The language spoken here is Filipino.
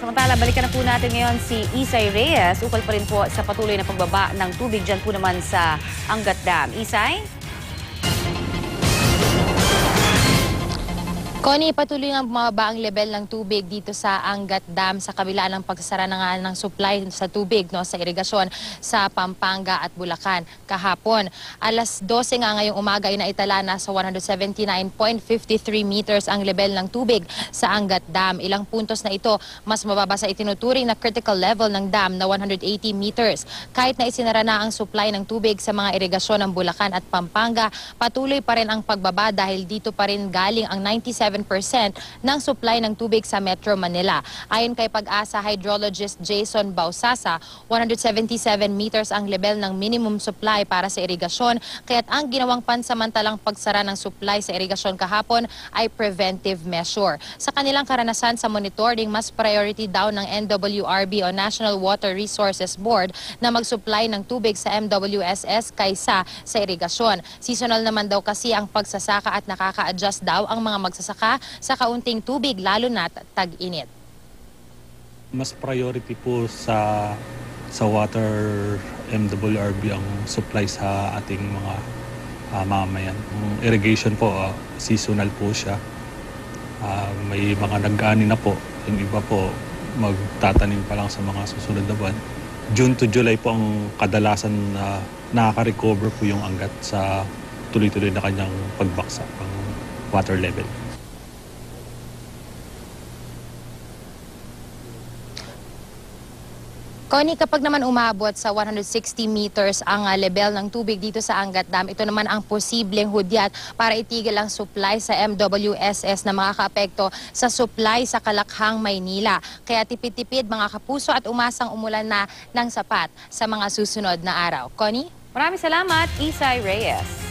Samantala, balikan na po natin ngayon si Isay Reyes. Ukol pa rin po sa patuloy na pagbaba ng tubig dyan po naman sa Angat Dam. Isay? Connie, patuloy nga bumaba ang level ng tubig dito sa Angat Dam sa kabila ng pagsasara ng supply sa tubig sa irigasyon sa Pampanga at Bulacan kahapon. Alas 12 nga ngayong umaga ay naitala na sa 179.53 meters ang level ng tubig sa Angat Dam. Ilang puntos na ito mas mababa sa itinuturing na critical level ng dam na 180 meters. Kahit na isinara na ang supply ng tubig sa mga irigasyon ng Bulacan at Pampanga, patuloy pa rin ang pagbaba dahil dito pa rin galing ang 97% ng supply ng tubig sa Metro Manila. Ayon kay Pag-asa hydrologist Jason Bausasa, 177 meters ang level ng minimum supply para sa irigasyon, kaya't ang ginawang pansamantalang pagsara ng supply sa irigasyon kahapon ay preventive measure. Sa kanilang karanasan sa monitoring, mas priority daw ng NWRB o National Water Resources Board na mag-supply ng tubig sa MWSS kaysa sa irigasyon. Seasonal naman daw kasi ang pagsasaka at nakaka-adjust daw ang mga magsasaka sa kaunting tubig, lalo na tag-init. Mas priority po sa water MWRB ang supply sa ating mga mamamayan. Irrigation po, seasonal po siya. May mga nag-ani na po. Yung iba po magtatanim pa lang sa mga susunod na buwan. June to July po ang kadalasan na nakaka-recover po yung Angat sa tuloy-tuloy na kanyang pagbaksak ng water level. Connie, kapag naman umabot sa 160 meters ang level ng tubig dito sa Angat Dam, ito naman ang posibleng hudyat para itigil ang supply sa MWSS na makakaapekto sa supply sa Kalakhang, Maynila. Kaya tipid-tipid mga kapuso at umasang umulan na ng sapat sa mga susunod na araw. Connie? Maraming salamat, Isay Reyes.